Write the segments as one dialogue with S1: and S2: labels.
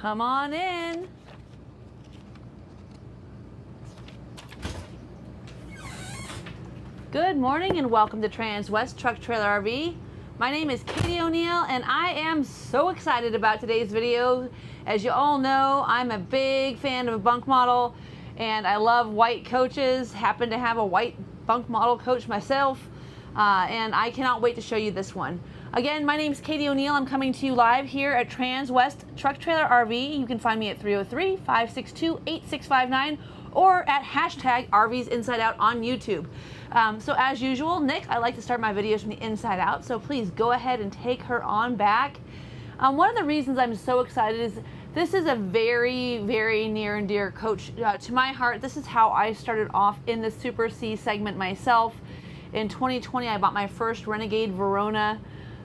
S1: Come on in. Good morning and welcome to Transwest Truck Trailer RV. My name is Katie O'Neill and I am so excited about today's video. As you all know, I'm a big fan of a Bunk model and I love white coaches. Happen to have a white Bunk model coach myself and I cannot wait to show you this one. Again, my name is Katie O'Neill. I'm coming to you live here at Transwest Truck Trailer RV. You can find me at 303-562-8659 or at hashtag RVs Inside Out on YouTube. So as usual, Nick, I like to start my videos from the inside out, so please go ahead and take her on back. One of the reasons I'm so excited is this is a very, very near and dear coach to my heart. This is how I started off in the Super C segment myself. In 2020, I bought my first Renegade Verona.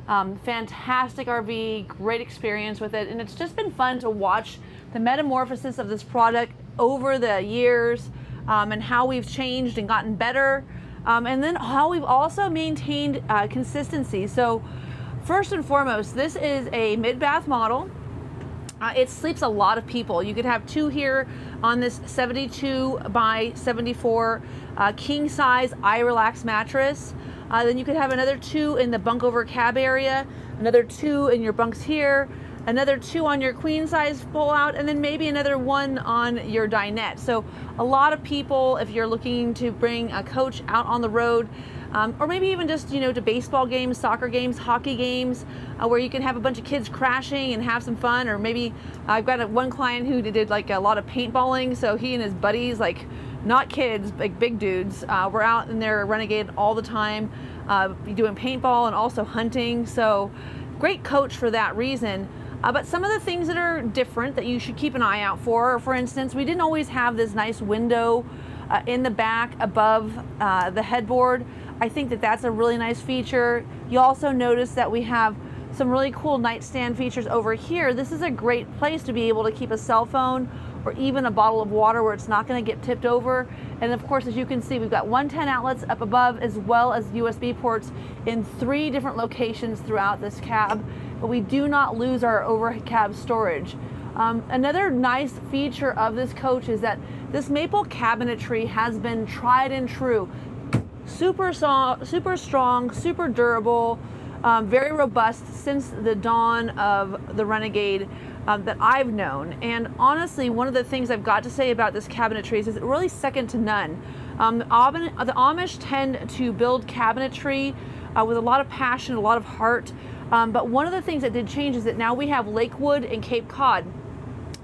S1: Fantastic RV, great experience with it, and it's just been fun to watch the metamorphosis of this product over the years and how we've changed and gotten better, and then how we've also maintained consistency. So first and foremost, this is a mid-bath model. It sleeps a lot of people. You could have two here on this 72 by 74 king size iRelax mattress. Then you could have another two in the bunk over cab area, another two in your bunks here, another two on your queen size pull out, and then maybe another one on your dinette. So a lot of people, if you're looking to bring a coach out on the road, or maybe even just, you know, to baseball games, soccer games, hockey games, where you can have a bunch of kids crashing and have some fun. Or maybe I've got one client who did like a lot of paintballing, so he and his buddies, like not kids, like big dudes, were out in their Renegade all the time, doing paintball and also hunting. So great coach for that reason. But some of the things that are different that you should keep an eye out for instance, we didn't always have this nice window in the back above the headboard. I think that that's a really nice feature. You also notice that we have some really cool nightstand features over here. This is a great place to be able to keep a cell phone or even a bottle of water where it's not going to get tipped over. And of course, as you can see, we've got 110 outlets up above as well as USB ports in 3 different locations throughout this cab, but we do not lose our overhead cab storage. Another nice feature of this coach is that this maple cabinetry has been tried and true. Super strong, super durable, very robust since the dawn of the Renegade that I've known. And honestly, one of the things I've got to say about this cabinetry is it's really second to none. The Amish tend to build cabinetry with a lot of passion, a lot of heart. But one of the things that did change is that now we have Lakewood and Cape Cod.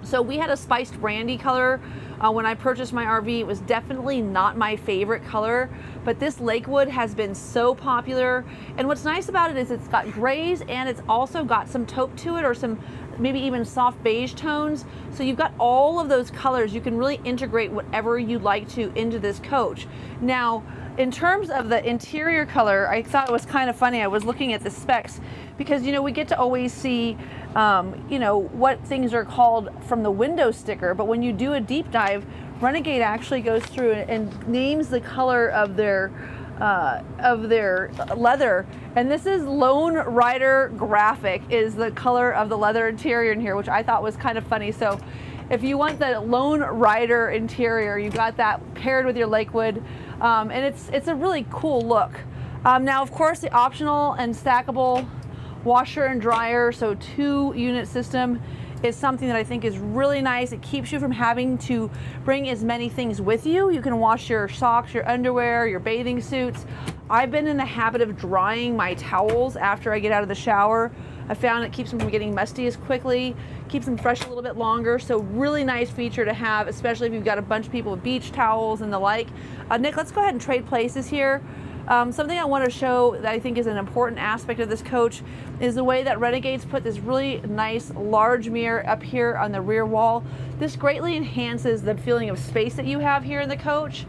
S1: So we had a spiced brandy color when I purchased my RV. It was definitely not my favorite color, but this Lakewood has been so popular. And what's nice about it is it's got grays and it's also got some taupe to it, or some maybe even soft beige tones. So you've got all of those colors. You can really integrate whatever you'd like to into this coach. Now, in terms of the interior color, I thought it was kind of funny. I was looking at the specs because, you know, we get to always see, you know, what things are called from the window sticker. But when you do a deep dive, Renegade actually goes through and names the color of their leather. And this is Lone Rider Graphic is the color of the leather interior in here, which I thought was kind of funny. So if you want the Lone Rider interior, you got that paired with your Lakewood. And it's a really cool look. Now, of course, the optional and stackable washer and dryer, so 2-unit system, is something that I think is really nice. It keeps you from having to bring as many things with you. You can wash your socks, your underwear, your bathing suits. I've been in the habit of drying my towels after I get out of the shower. I found it keeps them from getting musty as quickly, keeps them fresh a little bit longer. So really nice feature to have, especially if you've got a bunch of people with beach towels and the like. Nick, let's go ahead and trade places here. Something I want to show that I think is an important aspect of this coach is the way that Renegade's put this really nice large mirror up here on the rear wall. This greatly enhances the feeling of space that you have here in the coach.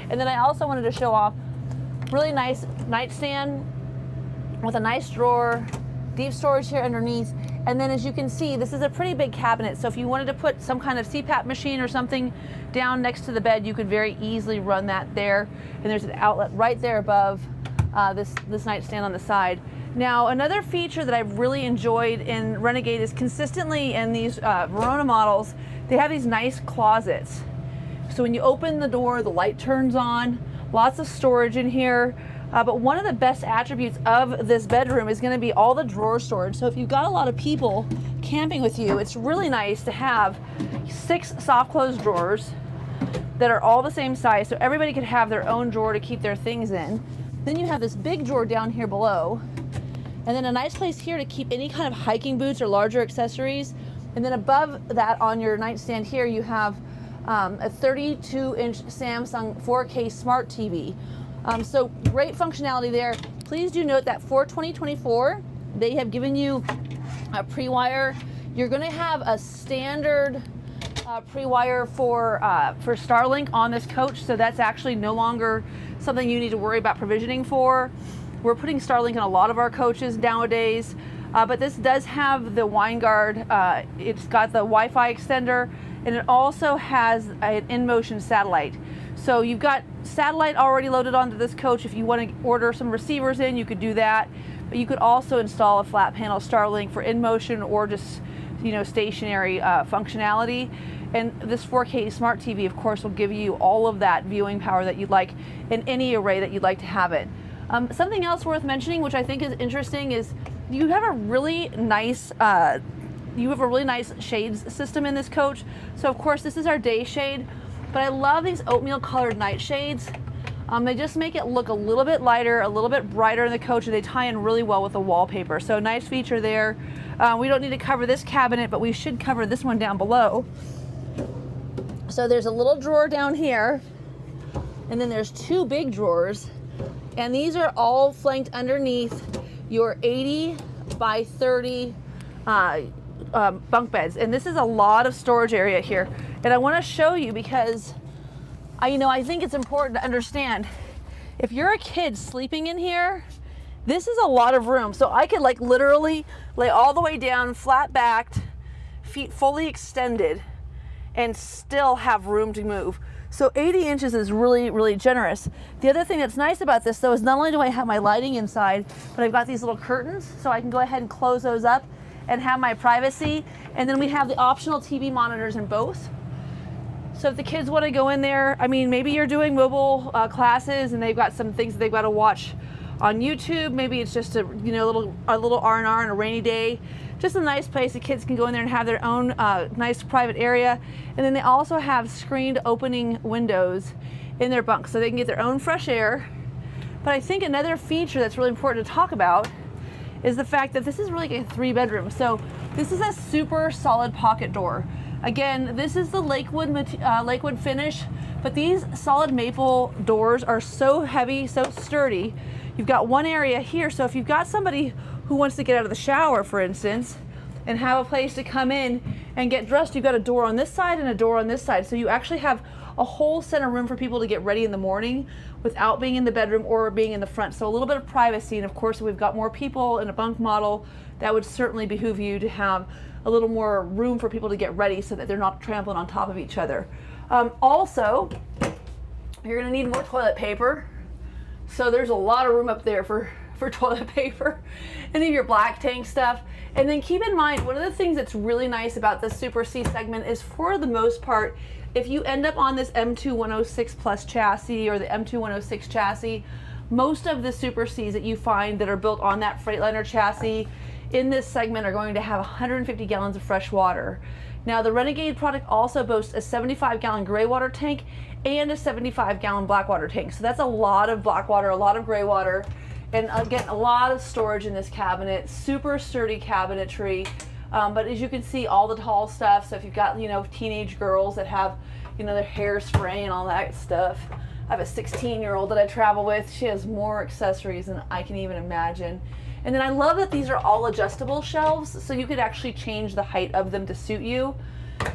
S1: And then I also wanted to show off really nice nightstand with a nice drawer, deep storage here underneath. And then as you can see, this is a pretty big cabinet. So if you wanted to put some kind of CPAP machine or something down next to the bed, you could very easily run that there. And there's an outlet right there above this nightstand on the side. Now, another feature that I've really enjoyed in Renegade is consistently in these Verona models, they have these nice closets. So when you open the door, the light turns on, lots of storage in here. But one of the best attributes of this bedroom is going to be all the drawer storage. So if you've got a lot of people camping with you, it's really nice to have 6 soft close drawers that are all the same size, so everybody could have their own drawer to keep their things in. Then you have this big drawer down here below, and then a nice place here to keep any kind of hiking boots or larger accessories. And then above that on your nightstand here, you have a 32-inch Samsung 4K smart TV. So great functionality there. Please do note that for 2024, they have given you a pre-wire. You're going to have a standard pre-wire for Starlink on this coach, so that's actually no longer something you need to worry about provisioning for. We're putting Starlink in a lot of our coaches nowadays, but this does have the Winegard. It's got the Wi-Fi extender, and it also has an in-motion satellite. So you've got satellite already loaded onto this coach. If you want to order some receivers in, you could do that, but you could also install a flat panel Starlink for in-motion or just, you know, stationary functionality. And this 4K smart TV, of course, will give you all of that viewing power that you'd like in any array that you'd like to have it. Something else worth mentioning, which I think is interesting, is you have a really nice shades system in this coach. So of course this is our day shade, but I love these oatmeal colored night shades. They just make it look a little bit lighter, a little bit brighter in the coach, and they tie in really well with the wallpaper. So nice feature there. We don't need to cover this cabinet, but we should cover this one down below. So there's a little drawer down here, and then there's 2 big drawers, and these are all flanked underneath your 80 by 30 bunk beds. And this is a lot of storage area here. And I want to show you because I think it's important to understand, if you're a kid sleeping in here, this is a lot of room. So I could like literally lay all the way down, flat backed, feet fully extended, and still have room to move. So 80 inches is really, really generous. The other thing that's nice about this though is not only do I have my lighting inside, but I've got these little curtains, so I can go ahead and close those up and have my privacy. And then we have the optional TV monitors in both. So if the kids want to go in there, I mean, maybe you're doing mobile classes and they've got some things that they've got to watch on YouTube. Maybe it's just a little R&R on a rainy day. Just a nice place the kids can go in there and have their own nice private area. And then they also have screened opening windows in their bunk, so they can get their own fresh air. But I think another feature that's really important to talk about is the fact that this is really a 3-bedroom. So this is a super solid pocket door. Again, this is the Lakewood finish, but these solid maple doors are so heavy, so sturdy. You've got one area here, so if you've got somebody who wants to get out of the shower, for instance, and have a place to come in and get dressed, you've got a door on this side and a door on this side. So you actually have a whole center room for people to get ready in the morning without being in the bedroom or being in the front. So a little bit of privacy, and of course, if we've got more people in a bunk model, that would certainly behoove you to have a little more room for people to get ready so that they're not trampling on top of each other. Also, you're gonna need more toilet paper. So there's a lot of room up there for toilet paper, any of your black tank stuff. And then keep in mind, one of the things that's really nice about the Super C segment is, for the most part, if you end up on this M2 106 Plus chassis or the M2 106 chassis, most of the Super Cs that you find that are built on that Freightliner chassis in this segment are going to have 150 gallons of fresh water. Now, the Renegade product also boasts a 75-gallon gray water tank and a 75-gallon black water tank. So that's a lot of black water, a lot of gray water, and again, a lot of storage in this cabinet. Super sturdy cabinetry. But as you can see, all the tall stuff. So if you've got, teenage girls that have, their hair spray and all that stuff. I have a 16-year-old that I travel with. She has more accessories than I can even imagine. And then I love that these are all adjustable shelves, so you could actually change the height of them to suit you.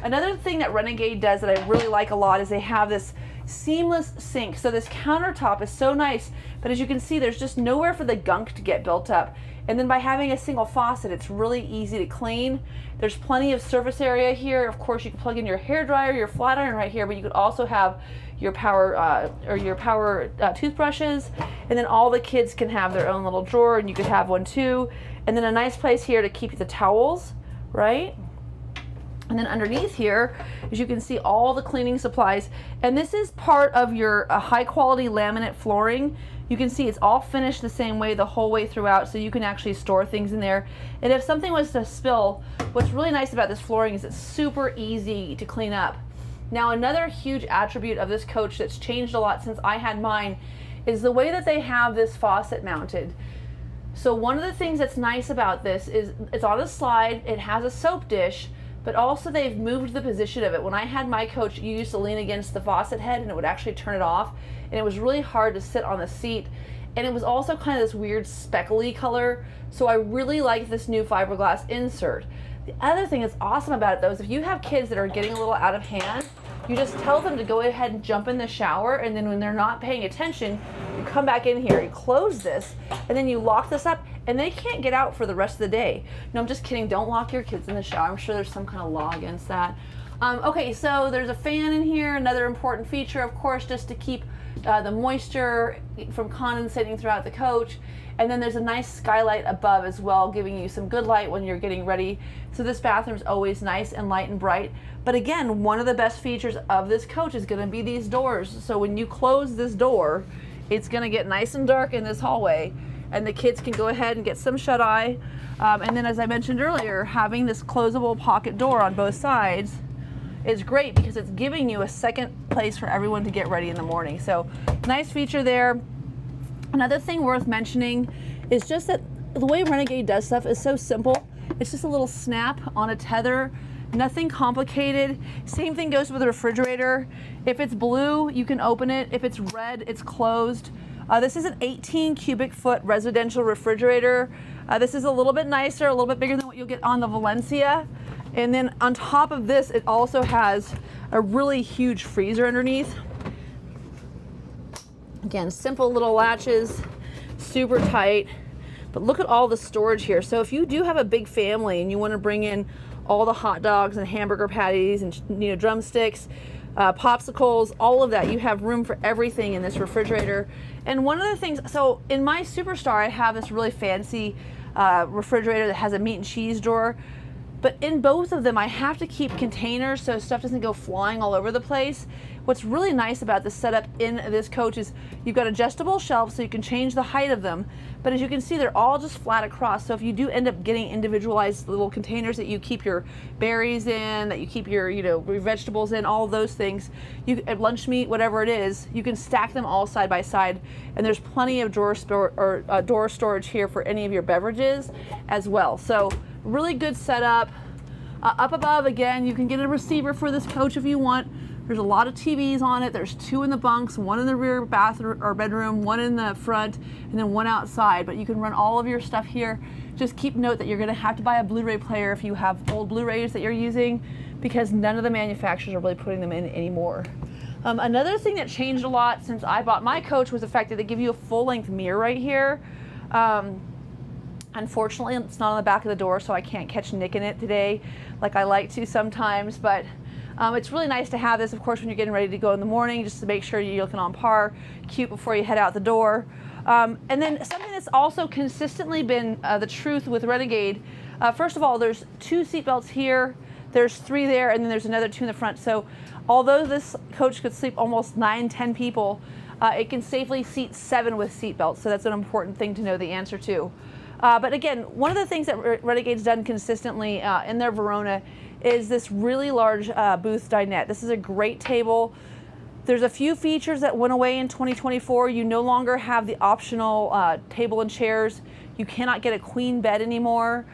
S1: Another thing that Renegade does that I really like a lot is they have this seamless sink. So this countertop is so nice, but as you can see, there's just nowhere for the gunk to get built up. And then by having a single faucet, it's really easy to clean. There's plenty of surface area here. Of course, you can plug in your hair dryer, your flat iron right here, but you could also have your power toothbrushes, and then all the kids can have their own little drawer, and you could have one too. And then a nice place here to keep the towels, right? And then underneath here, as you can see, all the cleaning supplies. And this is part of your high quality laminate flooring. You can see it's all finished the same way the whole way throughout, so you can actually store things in there. And if something was to spill, what's really nice about this flooring is it's super easy to clean up. Now, another huge attribute of this coach that's changed a lot since I had mine is the way that they have this faucet mounted. So one of the things that's nice about this is it's on a slide, it has a soap dish, but also they've moved the position of it. When I had my coach, you used to lean against the faucet head and it would actually turn it off, and it was really hard to sit on the seat. And it was also kind of this weird speckly color, so I really like this new fiberglass insert. The other thing that's awesome about it though is if you have kids that are getting a little out of hand, you just tell them to go ahead and jump in the shower, and then when they're not paying attention, you come back in here, you close this, and then you lock this up, and they can't get out for the rest of the day. No, I'm just kidding. Don't lock your kids in the shower. I'm sure there's some kind of law against that. Okay, so there's a fan in here. Another important feature, of course, just to keep the moisture from condensating throughout the coach. And then there's a nice skylight above as well, giving you some good light when you're getting ready. So this bathroom is always nice and light and bright. But again, one of the best features of this coach is going to be these doors. So when you close this door, it's going to get nice and dark in this hallway, and the kids can go ahead and get some shut-eye. And then, as I mentioned earlier, having this closable pocket door on both sides is great because it's giving you a second place for everyone to get ready in the morning. So nice feature there. Another thing worth mentioning is just that the way Renegade does stuff is so simple. It's just a little snap on a tether, nothing complicated. Same thing goes with the refrigerator. If it's blue, you can open it. If it's red, it's closed. This is an 18 cubic foot residential refrigerator. This is a little bit nicer, a little bit bigger than what you'll get on the Valencia. And then on top of this, it also has a really huge freezer underneath. Again, simple little latches, super tight, but look at all the storage here. So if you do have a big family and you want to bring in all the hot dogs and hamburger patties and drumsticks, popsicles, all of that, you have room for everything in this refrigerator. And one of the things, so in my Superstar, I have this really fancy refrigerator that has a meat and cheese drawer. But in both of them, I have to keep containers so stuff doesn't go flying all over the place. What's really nice about the setup in this coach is you've got adjustable shelves so you can change the height of them. But as you can see, they're all just flat across. So if you do end up getting individualized little containers that you keep your berries in, that you keep your your vegetables in, all of those things, lunch meat, whatever it is, you can stack them all side by side. And there's plenty of door storage here for any of your beverages as well. So really good setup. Up above, again, you can get a receiver for this coach if you want. There's a lot of TVs on it. There's 2 in the bunks, 1 in the rear bathroom or bedroom, 1 in the front, and then 1 outside. But you can run all of your stuff here. Just keep note that you're going to have to buy a Blu-ray player if you have old Blu-rays that you're using, because none of the manufacturers are really putting them in anymore. Another thing that changed a lot since I bought my coach was the fact that they give you a full-length mirror right here. Unfortunately, it's not on the back of the door, so I can't catch Nick in it today like I like to sometimes, but it's really nice to have this, of course, when you're getting ready to go in the morning, just to make sure you're looking on par, cute before you head out the door. And then something that's also consistently been the truth with Renegade, first of all, there's 2 seatbelts here, there's 3 there, and then there's another 2 in the front. So although this coach could sleep almost 9-10 people, it can safely seat 7 with seatbelts, so that's an important thing to know the answer to. But again, one of the things that Renegade's done consistently in their Verona is this really large booth dinette. This is a great table. There's a few features that went away in 2024. You no longer have the optional table and chairs. You cannot get a queen bed anymore.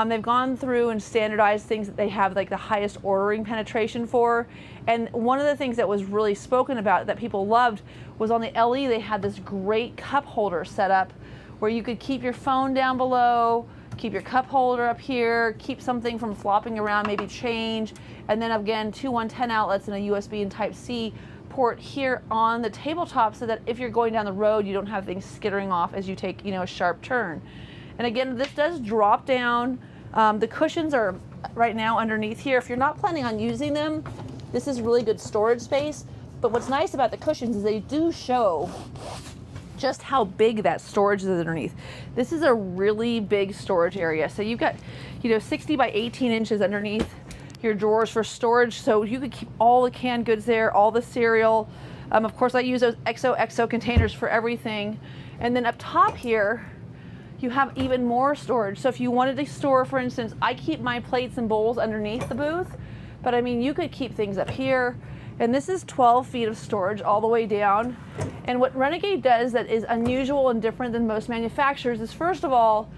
S1: They've gone through and standardized things that they have like the highest ordering penetration for. And one of the things that was really spoken about that people loved was on the LE, they had this great cup holder set up where you could keep your phone down below, keep your cup holder up here, keep something from flopping around, maybe change. And then again, two 110 outlets and a USB and Type-C port here on the tabletop so that if you're going down the road, you don't have things skittering off as you take, a sharp turn. And again, this does drop down. The cushions are right now underneath here. If you're not planning on using them, this is really good storage space. But what's nice about the cushions is they do show just how big that storage is underneath. This is a really big storage area. So you've got, 60 by 18 inches underneath your drawers for storage. So you could keep all the canned goods there, all the cereal. Of course, I use those XOXO containers for everything. And then up top here, you have even more storage. So if you wanted to store, for instance, I keep my plates and bowls underneath the booth, but I mean, you could keep things up here. And this is 12 feet of storage all the way down. And what Renegade does that is unusual and different than most manufacturers is, first of all,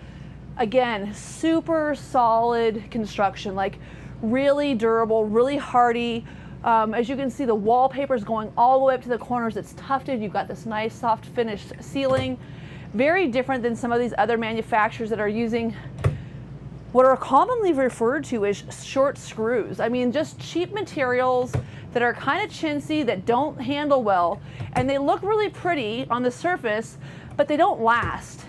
S1: again, super solid construction, like really durable, really hardy. As you can see, the wallpaper is going all the way up to the corners. It's tufted. You've got this nice soft finished ceiling. Very different than some of these other manufacturers that are using what are commonly referred to as short screws. I mean, just cheap materials that are kind of chintzy, that don't handle well, and they look really pretty on the surface, but they don't last.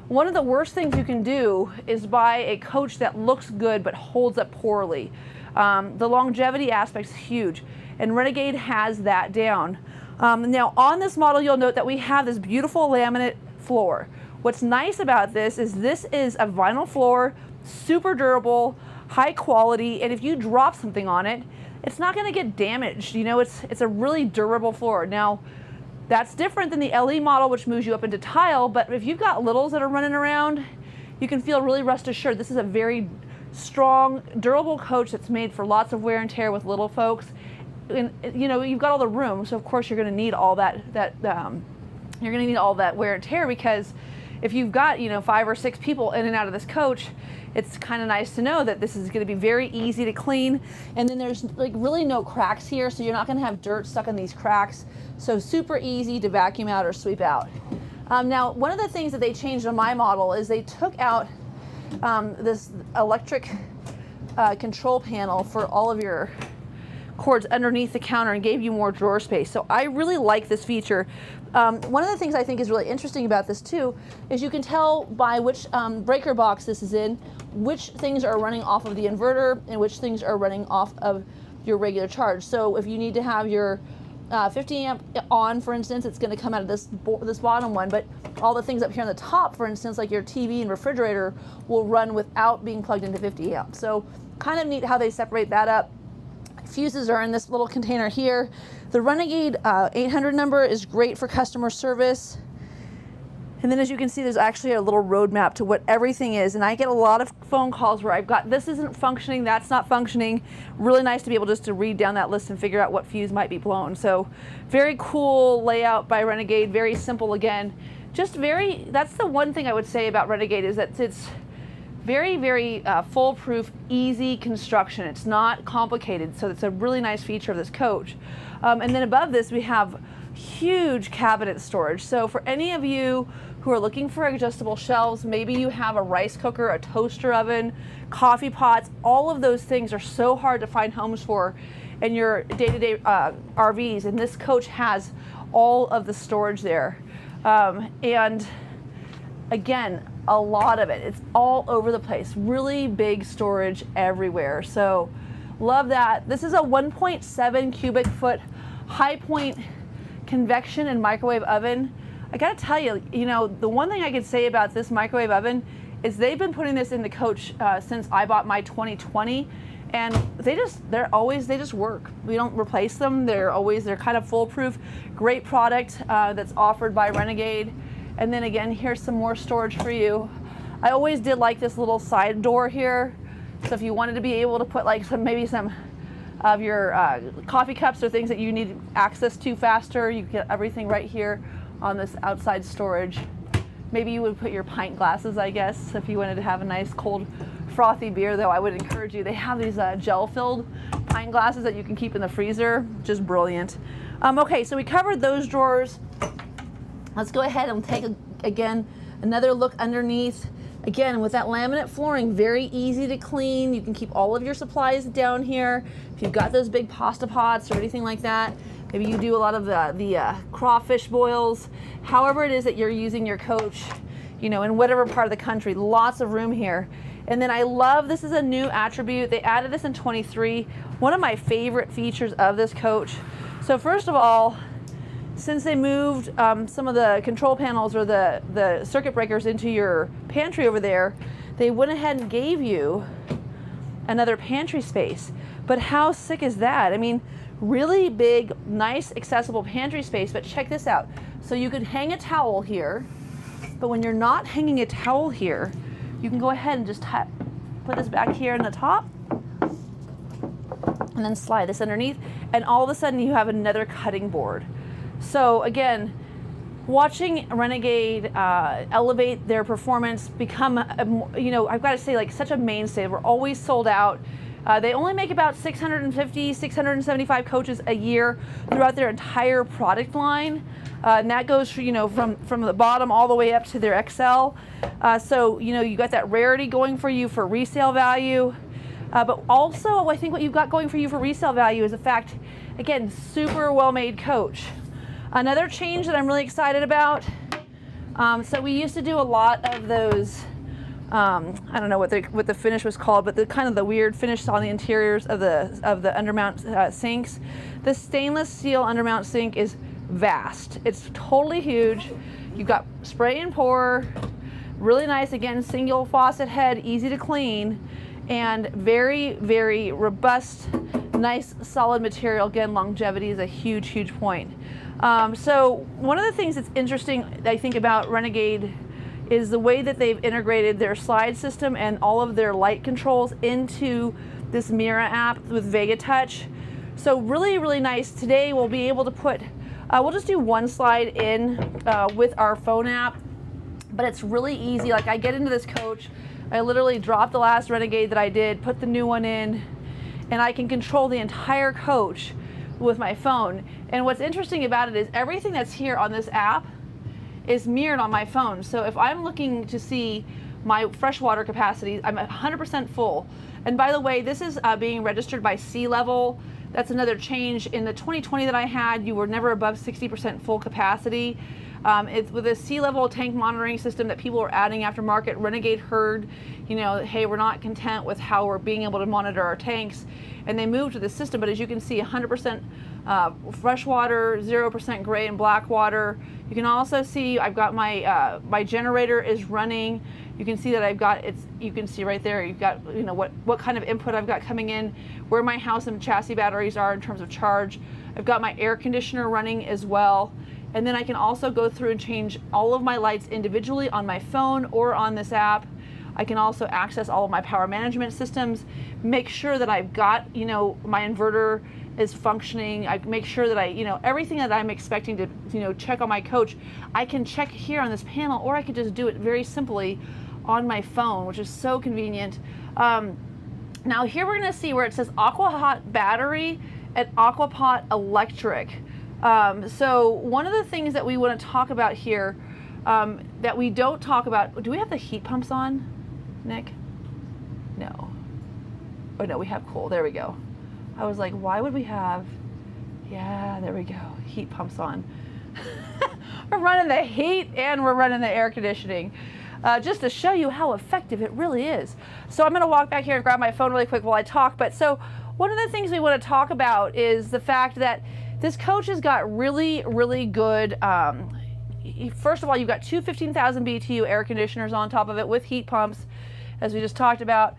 S1: One of the worst things you can do is buy a coach that looks good but holds up poorly. The longevity aspect is huge, and Renegade has that down. Now on this model, you'll note that we have this beautiful laminate floor. What's nice about this is a vinyl floor, super durable, high quality, and if you drop something on it, it's not going to get damaged. It's a really durable floor. Now, that's different than the LE model, which moves you up into tile, but if you've got littles that are running around, you can feel really rust assured. This is a very strong, durable coach that's made for lots of wear and tear with little folks. And you've got all the room, so of course you're going to need all that you're going to need all that wear and tear, because if you've got 5 or 6 people in and out of this coach, it's kind of nice to know that this is going to be very easy to clean. And then there's like really no cracks here, so you're not going to have dirt stuck in these cracks. So super easy to vacuum out or sweep out. Now, one of the things that they changed on my model is they took out this electric control panel for all of your cords underneath the counter and gave you more drawer space. So I really like this feature. One of the things I think is really interesting about this too is you can tell by which breaker box this is in, which things are running off of the inverter and which things are running off of your regular charge. So if you need to have your 50 amp on, for instance, it's going to come out of this bottom one, but all the things up here on the top, for instance, like your TV and refrigerator, will run without being plugged into 50 amp. So kind of neat how they separate that up. Fuses are in this little container here. The Renegade 800 number is great for customer service. And then as you can see, there's actually a little roadmap to what everything is. And I get a lot of phone calls where I've got, this isn't functioning, that's not functioning. Really nice to be able just to read down that list and figure out what fuse might be blown. So very cool layout by Renegade, very simple again. Just that's the one thing I would say about Renegade is that it's very, very foolproof, easy construction. It's not complicated, so it's a really nice feature of this coach. And then above this, we have huge cabinet storage. So for any of you who are looking for adjustable shelves, maybe you have a rice cooker, a toaster oven, coffee pots, all of those things are so hard to find homes for in your day-to-day RVs, and this coach has all of the storage there. And again, a lot of it. It's all over the place. Really big storage everywhere. So love that. This is a 1.7 cubic foot high point convection and microwave oven. I gotta tell you, the one thing I could say about this microwave oven is they've been putting this in the coach since I bought my 2020, and they just work. We don't replace them. They're kind of foolproof. Great product that's offered by Renegade. And then again, here's some more storage for you. I always did like this little side door here. So if you wanted to be able to put like maybe some of your coffee cups or things that you need access to faster, you get everything right here on this outside storage. Maybe you would put your pint glasses, I guess, if you wanted to have a nice cold frothy beer, though I would encourage you. They have these gel-filled pint glasses that you can keep in the freezer. Just brilliant. Okay, so we covered those drawers. Let's go ahead and take, again, another look underneath. Again, with that laminate flooring, very easy to clean. You can keep all of your supplies down here. If you've got those big pasta pots or anything like that, maybe you do a lot of the crawfish boils, however it is that you're using your coach, you know, in whatever part of the country, lots of room here. And then I love, this is a new attribute. They added this in 23. One of my favorite features of this coach. So first of all, since they moved some of the control panels or the circuit breakers into your pantry over there, they went ahead and gave you another pantry space. But how sick is that? I mean, really big, nice, accessible pantry space, but check this out. So you could hang a towel here, but when you're not hanging a towel here, you can go ahead and just put this back here in the top, and then slide this underneath, and all of a sudden you have another cutting board. So again, watching Renegade elevate their performance, become, you know, I've got to say, like, such a mainstay. We're always sold out. They only make about 650, 675 coaches a year throughout their entire product line. And that goes, you know, from the bottom all the way up to their XL. So, you know, you got that rarity going for you for resale value. But also, I think what you've got going for you for resale value is the fact, again, super well-made coach. Another change that I'm really excited about, so we used to do a lot of those, I don't know what the finish was called, but the kind of the weird finish on the interiors of the undermount sinks. The stainless steel undermount sink is vast. It's totally huge. You've got spray and pour, really nice, again, single faucet head, easy to clean, and very, very robust, nice, solid material. Again, longevity is a huge, huge point. So one of the things that's interesting, I think, about Renegade is the way that they've integrated their slide system and all of their light controls into this Mira app with Vega Touch. So really, really nice. Today we'll be able to put, we'll just do one slide in with our phone app, but it's really easy. Like, I get into this coach, I literally drop the last Renegade that I did, put the new one in, and I can control the entire coach with my phone. And what's interesting about it is everything that's here on this app is mirrored on my phone. So if I'm looking to see my freshwater capacity, I'm 100% full. And by the way, this is being registered by sea level. That's another change. In the 2020 that I had, you were never above 60% full capacity. It's with a sea level tank monitoring system that people are adding aftermarket. Renegade heard, you know, hey, we're not content with how we're being able to monitor our tanks, and they moved to the system. But as you can see, 100% freshwater, 0% gray and black water. You can also see I've got my my generator is running. You can see that I've got, you can see right there, you've got, you know, what kind of input I've got coming in, where my house and chassis batteries are in terms of charge. I've got my air conditioner running as well. And then I can also go through and change all of my lights individually on my phone or on this app. I can also access all of my power management systems, make sure that I've got, you know, my inverter is functioning. I make sure that you know, everything that I'm expecting to, you know, check on my coach, I can check here on this panel, or I could just do it very simply on my phone, which is so convenient. Now here we're gonna see where it says AquaHot battery and AquaPot electric. So one of the things that we want to talk about here that we don't talk about, do we have the heat pumps on, Nick? No. Oh no, we have cool, there we go. I was like, why would we have, yeah, there we go, heat pumps on. We're running the heat and we're running the air conditioning. Just to show you how effective it really is. So I'm gonna walk back here and grab my phone really quick while I talk. But so one of the things we wanna talk about is the fact that this coach has got really, really good, first of all, you've got two 15,000 BTU air conditioners on top of it with heat pumps, as we just talked about.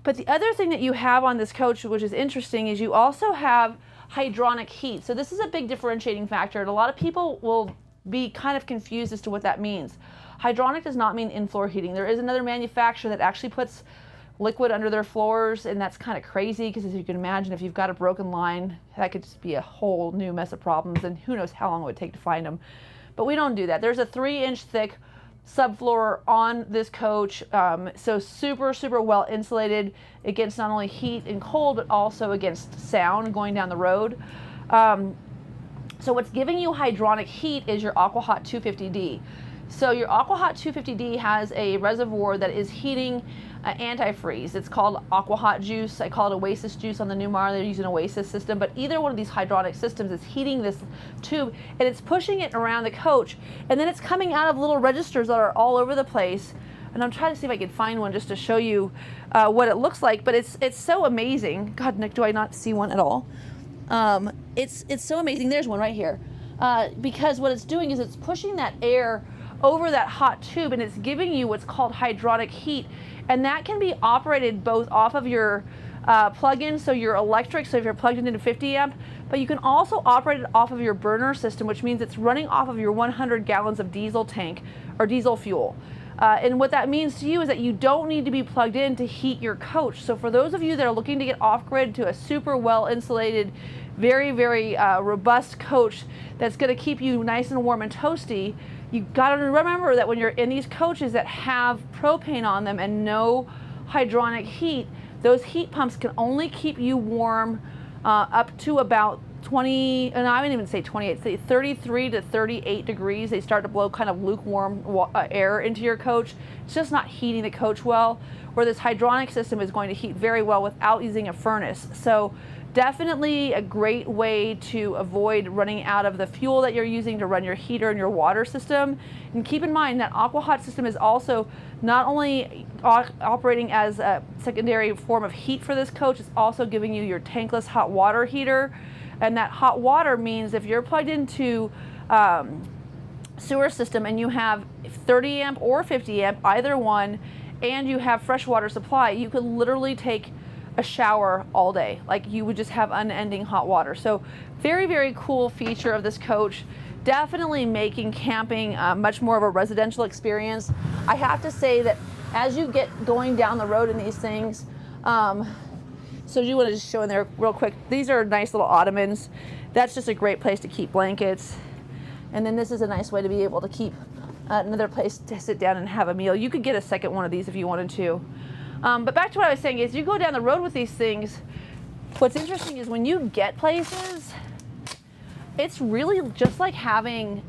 S1: But the other thing that you have on this coach, which is interesting, is you also have hydronic heat. So this is a big differentiating factor, and a lot of people will be kind of confused as to what that means. Hydronic does not mean in-floor heating. There is another manufacturer that actually puts liquid under their floors, and that's kind of crazy because, as you can imagine, if you've got a broken line, that could just be a whole new mess of problems, and who knows how long it would take to find them. But we don't do that. There's a 3-inch thick subfloor on this coach, so super, super well insulated against not only heat and cold, but also against sound going down the road. So what's giving you hydronic heat is your AquaHot 250D. So your AquaHot 250D has a reservoir that is heating antifreeze. It's called AquaHot juice. I call it Oasis juice on the new model. They're using Oasis system, but either one of these hydronic systems is heating this tube, and it's pushing it around the coach, and then it's coming out of little registers that are all over the place. And I'm trying to see if I can find one just to show you what it looks like, but it's so amazing. God, Nick, do I not see one at all? It's so amazing. There's one right here. Because what it's doing is it's pushing that air over that hot tube, and it's giving you what's called hydronic heat, and that can be operated both off of your plug-in, so your electric, so if you're plugged into 50 amp, but you can also operate it off of your burner system, which means it's running off of your 100 gallons of diesel tank or diesel fuel. And what that means to you is that you don't need to be plugged in to heat your coach. So for those of you that are looking to get off-grid to a super well insulated, very, very robust coach that's going to keep you nice and warm and toasty, you got to remember that when you're in these coaches that have propane on them and no hydronic heat, those heat pumps can only keep you warm up to about 20, and I wouldn't even say 28, say 33 to 38 degrees. They start to blow kind of lukewarm air into your coach. It's just not heating the coach well, where this hydronic system is going to heat very well without using a furnace. So definitely a great way to avoid running out of the fuel that you're using to run your heater and your water system. And keep in mind that AquaHot system is also not only operating as a secondary form of heat for this coach, it's also giving you your tankless hot water heater. And that hot water means if you're plugged into sewer system and you have 30 amp or 50 amp, either one, and you have fresh water supply, you could literally take a shower all day. Like, you would just have unending hot water. So very, very cool feature of this coach. Definitely making camping much more of a residential experience. I have to say that as you get going down the road in these things, so you want to just show in there real quick, these are nice little ottomans. That's just a great place to keep blankets. And then this is a nice way to be able to keep another place to sit down and have a meal. You could get a second one of these if you wanted to. But back to what I was saying is, you go down the road with these things, what's interesting is when you get places, it's really just like having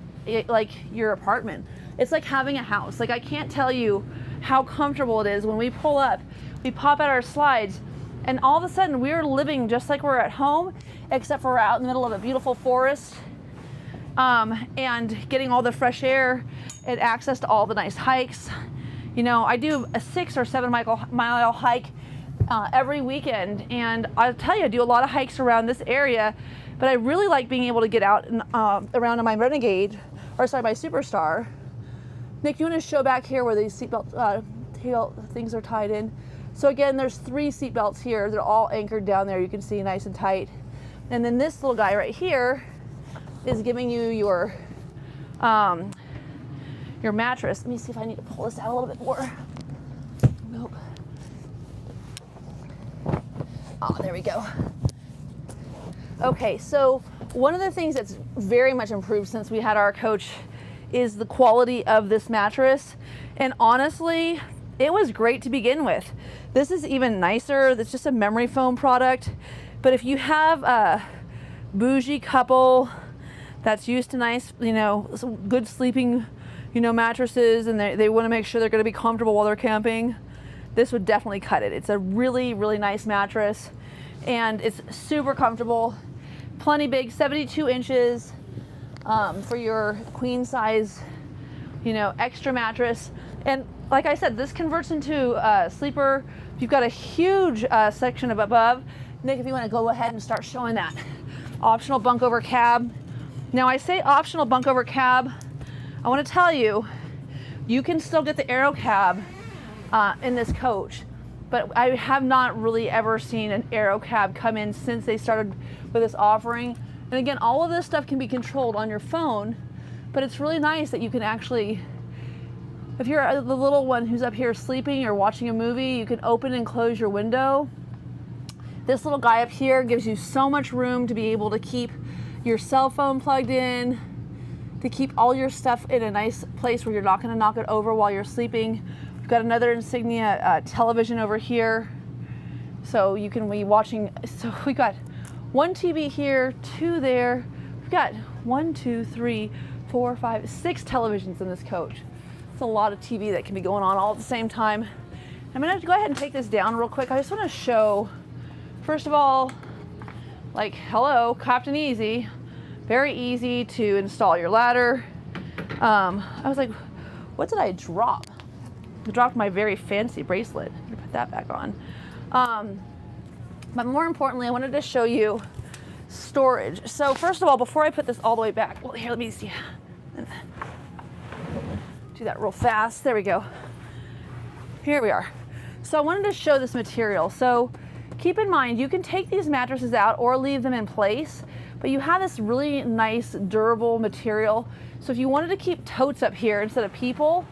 S1: like your apartment. It's like having a house. Like, I can't tell you how comfortable it is when we pull up, we pop out our slides, and all of a sudden we're living just like we're at home, except for we're out in the middle of a beautiful forest and getting all the fresh air and access to all the nice hikes. You know, I do a 6 or 7 mile hike every weekend, and I'll tell you, I do a lot of hikes around this area, but I really like being able to get out and around in my Renegade, or sorry, my Superstar. Nick, you want to show back here where these seatbelt tail things are tied in? So again, there's 3 seat belts here. They're all anchored down there. You can see nice and tight. And then this little guy right here is giving you your mattress. Let me see if I need to pull this out a little bit more. Nope. Oh, there we go. Okay, so one of the things that's very much improved since we had our coach is the quality of this mattress. And honestly, it was great to begin with. This is even nicer. It's just a memory foam product. But if you have a bougie couple that's used to nice, you know, some good sleeping, you know, mattresses, and they want to make sure they're going to be comfortable while they're camping, this would definitely cut it. It's a really, really nice mattress, and it's super comfortable. Plenty big, 72 inches for your queen size, you know, extra mattress. And like I said, this converts into a sleeper. You've got a huge section of above. Nick, if you want to go ahead and start showing that. Optional bunk over cab. Now, I say optional bunk over cab. I want to tell you, you can still get the aero cab in this coach, but I have not really ever seen an aero cab come in since they started with this offering. And again, all of this stuff can be controlled on your phone, but it's really nice that you can actually, if you're the little one who's up here sleeping or watching a movie, you can open and close your window. This little guy up here gives you so much room to be able to keep your cell phone plugged in, to keep all your stuff in a nice place where you're not going to knock it over while you're sleeping. We've got another Insignia television over here, so you can be watching. So we got 1 TV here, 2 there. We've got 1, 2, 3, 4, 5, 6 televisions in this coach. It's a lot of TV that can be going on all at the same time. I'm gonna go ahead and take this down real quick. I just wanna show, first of all, like, hello, Captain Easy. Very easy to install your ladder. I was like, what did I drop? I dropped my very fancy bracelet. I'm gonna put that back on. But more importantly, I wanted to show you storage. So first of all, before I put this all the way back, well, here, let me see. Do that real fast. There we go. Here we are. So I wanted to show this material. So keep in mind, you can take these mattresses out or leave them in place, but you have this really nice, durable material. So if you wanted to keep totes up here instead of people,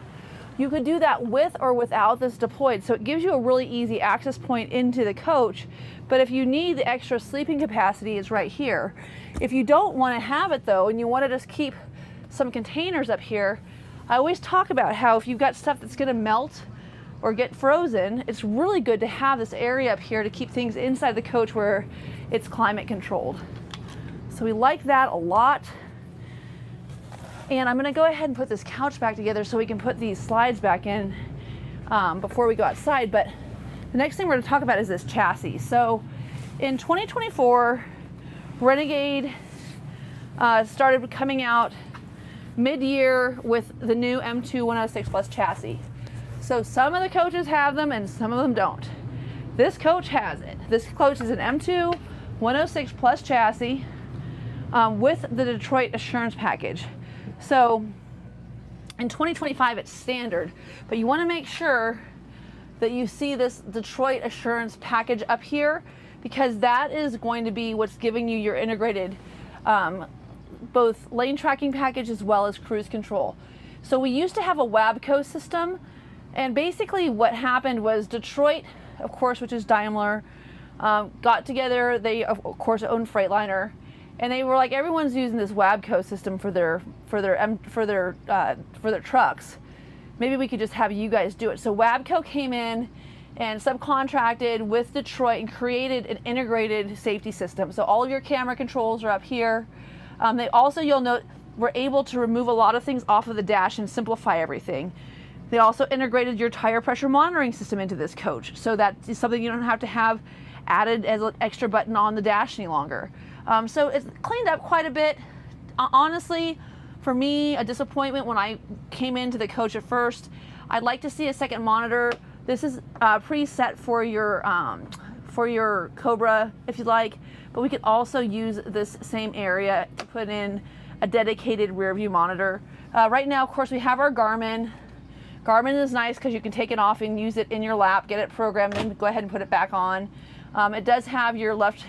S1: you could do that with or without this deployed. So it gives you a really easy access point into the coach. But if you need the extra sleeping capacity, it's right here. If you don't want to have it though, and you want to just keep some containers up here, I always talk about how if you've got stuff that's going to melt or get frozen, it's really good to have this area up here to keep things inside the coach where it's climate controlled. So we like that a lot. And I'm gonna go ahead and put this couch back together so we can put these slides back in before we go outside. But the next thing we're gonna talk about is this chassis. So in 2024, Renegade started coming out mid-year with the new M2 106 Plus chassis. So some of the coaches have them and some of them don't. This coach has it. This coach is an M2 106 Plus chassis with the Detroit Assurance Package. So in 2025 it's standard, but you want to make sure that you see this Detroit Assurance Package up here, because that is going to be what's giving you your integrated both lane tracking package as well as cruise control. So we used to have a WABCO system, and basically what happened was Detroit, of course, which is Daimler, got together. They of course own Freightliner, and they were like, everyone's using this WABCO system for their trucks. Maybe we could just have you guys do it. So WABCO came in and subcontracted with Detroit and created an integrated safety system. So all of your camera controls are up here. They also, you'll note, were able to remove a lot of things off of the dash and simplify everything. They also integrated your tire pressure monitoring system into this coach, so that is something you don't have to have added as an extra button on the dash any longer. So it's cleaned up quite a bit. Honestly, for me, a disappointment when I came into the coach at first. I'd like to see a second monitor. This is preset for your Cobra, if you like, but we could also use this same area to put in a dedicated rear view monitor. Right now, of course, we have our Garmin. Garmin is nice because you can take it off and use it in your lap, get it programmed, and go ahead and put it back on. It does have your left,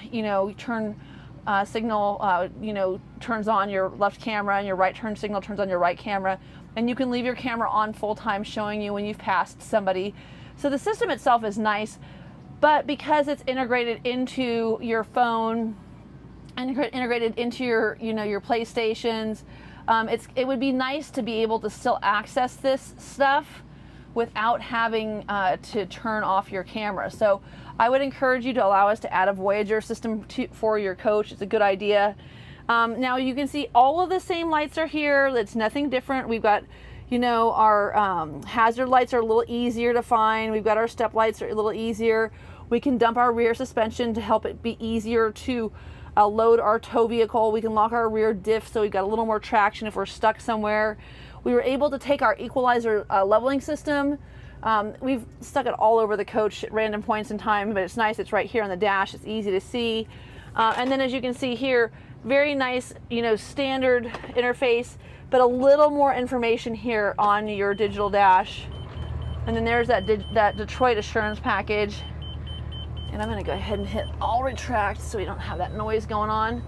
S1: turn signal, turns on your left camera, and your right turn signal turns on your right camera. And you can leave your camera on full time, showing you when you've passed somebody. So the system itself is nice, but because it's integrated into your phone, integrated into your, your PlayStations, it would be nice to be able to still access this stuff without having to turn off your camera. So I would encourage you to allow us to add a Voyager system for your coach. It's a good idea. Now you can see all of the same lights are here. It's nothing different. We've got, our hazard lights are a little easier to find. We've got our step lights are a little easier. We can dump our rear suspension to help it be easier to load our tow vehicle. We can lock our rear diff so we've got a little more traction if we're stuck somewhere. We were able to take our equalizer leveling system. We've stuck it all over the coach at random points in time, but it's nice. It's right here on the dash. It's easy to see. And then as you can see here, very nice, standard interface, but a little more information here on your digital dash. And then there's that Detroit Assurance Package. And I'm gonna go ahead and hit all retract so we don't have that noise going on.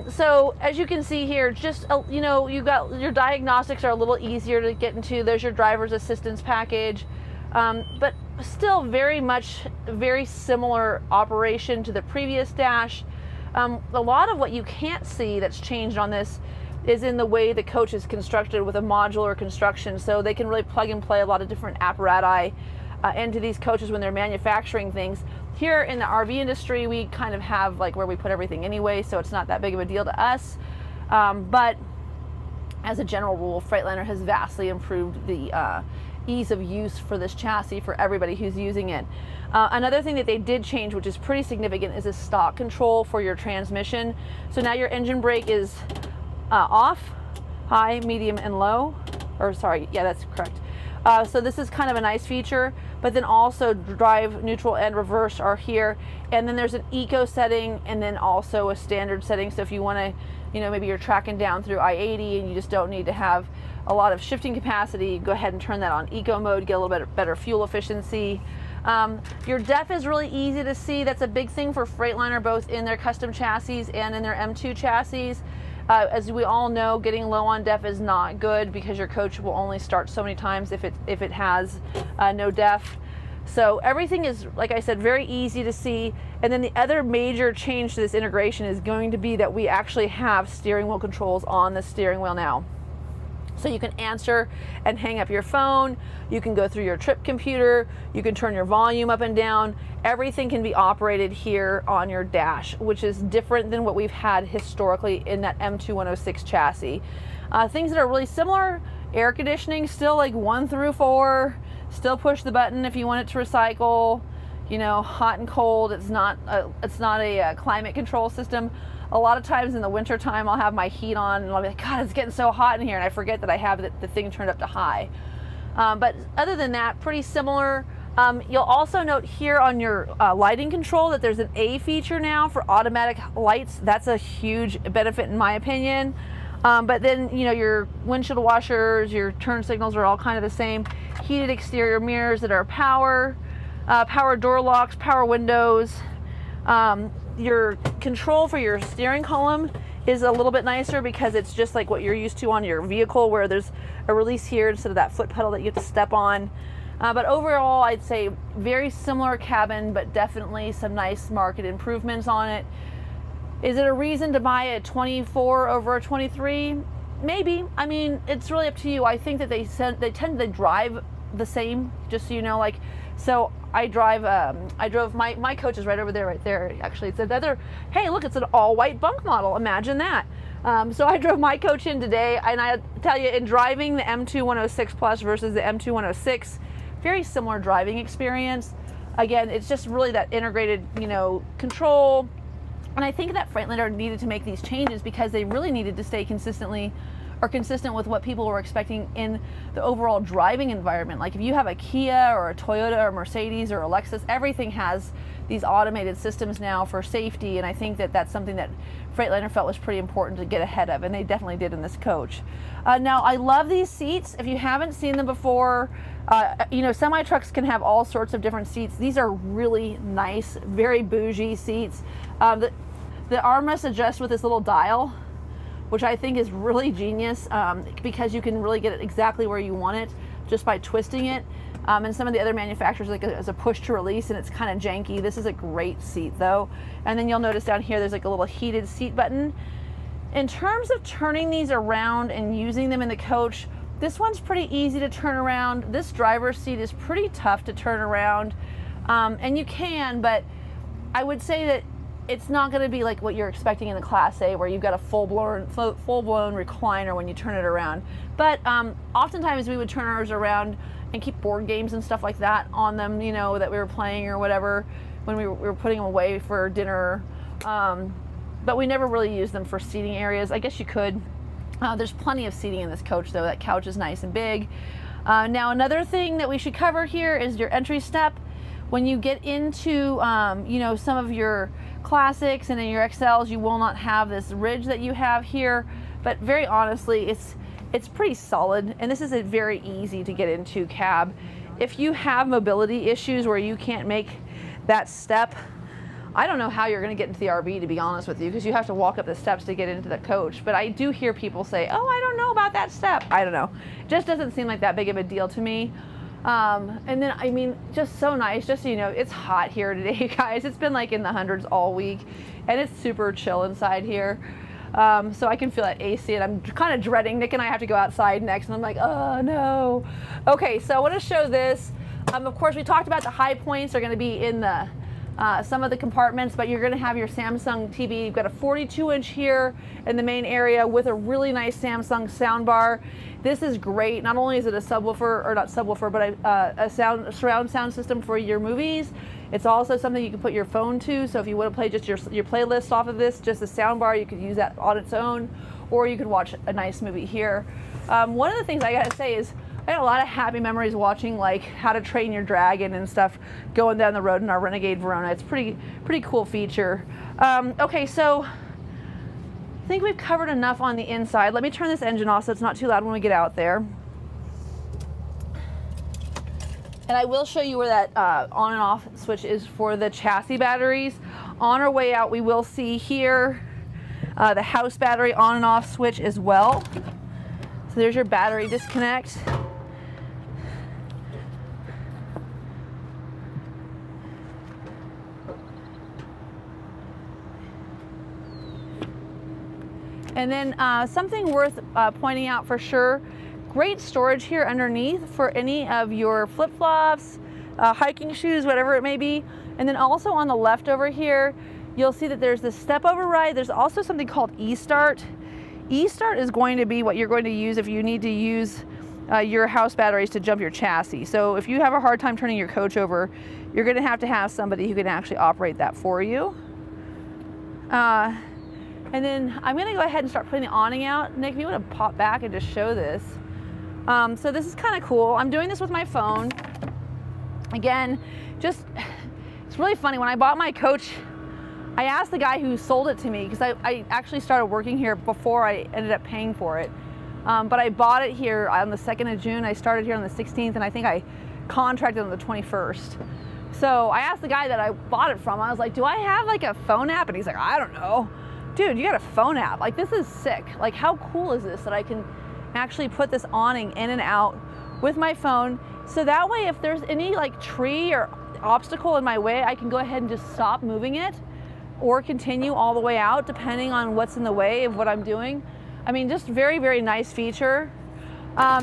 S1: So as you can see here, just, you've got your diagnostics are a little easier to get into. There's your driver's assistance package, but still very similar operation to the previous dash. A lot of what you can't see that's changed on this is in the way the coach is constructed with a modular construction. So they can really plug and play a lot of different apparatus into these coaches when they're manufacturing things. Here in the RV industry, we kind of have like where we put everything anyway, so it's not that big of a deal to us. But as a general rule, Freightliner has vastly improved the ease of use for this chassis for everybody who's using it. Another thing that they did change, which is pretty significant, is a stock control for your transmission. So now your engine brake is off, high, medium, and low. Or sorry, yeah, that's correct. So this is kind of a nice feature, but then also drive, neutral, and reverse are here. And then there's an eco setting and then also a standard setting. So if you want to, you know, maybe you're tracking down through I-80 and you just don't need to have a lot of shifting capacity, go ahead and turn that on eco mode, get a little bit better fuel efficiency. Your def is really easy to see. That's a big thing for Freightliner, both in their custom chassis and in their M2 chassis. As we all know, getting low on def is not good because your coach will only start so many times if it has no def. So everything is, like I said, very easy to see. And then the other major change to this integration is going to be that we actually have steering wheel controls on the steering wheel now. So you can answer and hang up your phone, you can go through your trip computer, you can turn your volume up and down. Everything can be operated here on your dash, which is different than what we've had historically in that M2 106 chassis. Things that are really similar: air conditioning, still like 1 through 4, still push the button if you want it to recycle, you know, hot and cold. It's not a climate control system. A lot of times in the winter time, I'll have my heat on and I'll be like, God, it's getting so hot in here, and I forget that I have the thing turned up to high. But other than that, pretty similar. You'll also note here on your lighting control that there's an A feature now for automatic lights. That's a huge benefit in my opinion. But then, you know, your windshield washers, your turn signals are all kind of the same. Heated exterior mirrors that are power door locks, power windows. Your control for your steering column is a little bit nicer because it's just like what you're used to on your vehicle, where there's a release here instead of that foot pedal that you have to step on. But overall, I'd say very similar cabin, but definitely some nice market improvements on it. Is it a reason to buy a 24 over a 23? Maybe. I mean, it's really up to you. I think that they tend to drive the same, just so you know. Like, so I drove my coach is right over there, right there. Actually, it's another, hey, look, it's an all-white Bunk model. Imagine that. So I drove my coach in today, and I tell you, in driving the M2 106 Plus versus the M2 106, very similar driving experience. Again, it's just really that integrated, you know, control. And I think that Freightliner needed to make these changes because they really needed to stay consistent with what people were expecting in the overall driving environment. Like if you have a Kia or a Toyota or a Mercedes or a Lexus, everything has these automated systems now for safety, and I think that that's something that Freightliner felt was pretty important to get ahead of, and they definitely did in this coach. Now, I love these seats. If you haven't seen them before, you know, semi-trucks can have all sorts of different seats. These are really nice, very bougie seats. The armrests adjust with this little dial, which I think is really genius because you can really get it exactly where you want it just by twisting it. And some of the other manufacturers, like as a push to release, and it's kind of janky. This is a great seat though. And then you'll notice down here there's like a little heated seat button. In terms of turning these around and using them in the coach, this one's pretty easy to turn around. This driver's seat is pretty tough to turn around, and you can, but I would say that it's not going to be like what you're expecting in the Class A, where you've got a full-blown recliner when you turn it around. But oftentimes we would turn ours around and keep board games and stuff like that on them, you know, that we were playing or whatever when we were putting them away for dinner. But we never really used them for seating areas. I guess you could. There's plenty of seating in this coach, though. That couch is nice and big. Now, another thing that we should cover here is your entry step. When you get into, you know, some of your classics and in your XLs, you will not have this ridge that you have here. But very honestly, it's pretty solid, and this is a very easy to get into cab. If you have mobility issues where you can't make that step, I don't know how you're going to get into the RV, to be honest with you, because you have to walk up the steps to get into the coach. But I do hear people say, oh, I don't know about that step. I don't know. It just doesn't seem like that big of a deal to me. And then, I mean, just so nice. Just so you know, it's hot here today, you guys. It's been like in the hundreds all week, and it's super chill inside here. So I can feel that AC, and I'm kind of dreading. Nick and I have to go outside next, and I'm like, oh no. Okay, so I want to show this. Of course, we talked about the high points are going to be in the some of the compartments, but you're going to have your Samsung TV. You've got a 42-inch here in the main area with a really nice Samsung soundbar. This is great. Not only is it a subwoofer, or not subwoofer, but a surround sound system for your movies, it's also something you can put your phone to. So if you want to play just your playlist off of this, just a soundbar, you could use that on its own, or you could watch a nice movie here. One of the things I gotta say is I had a lot of happy memories watching like How to Train Your Dragon and stuff going down the road in our Renegade Verona. It's pretty cool feature. Okay, so I think we've covered enough on the inside. Let me turn this engine off so it's not too loud when we get out there. And I will show you where that on and off switch is for the chassis batteries. On our way out, we will see here the house battery on and off switch as well. So there's your battery disconnect. And then something worth pointing out for sure, great storage here underneath for any of your flip-flops, hiking shoes, whatever it may be. And then also on the left over here, you'll see that there's this step override. There's also something called e-start. E-start is going to be what you're going to use if you need to use your house batteries to jump your chassis. So if you have a hard time turning your coach over, you're going to have somebody who can actually operate that for you. And then I'm going to go ahead and start putting the awning out. Nick, if you want to pop back and just show this. So this is kind of cool. I'm doing this with my phone. Again, it's really funny. When I bought my coach, I asked the guy who sold it to me, because I actually started working here before I ended up paying for it. But I bought it here on the 2nd of June. I started here on the 16th, and I think I contracted on the 21st. So I asked the guy that I bought it from, I was like, do I have like a phone app? And he's like, I don't know. Dude, you got a phone app. Like, this is sick. Like, how cool is this that I can actually put this awning in and out with my phone? So that way, if there's any like tree or obstacle in my way, I can go ahead and just stop moving it or continue all the way out, depending on what's in the way of what I'm doing. I mean, just very, very nice feature.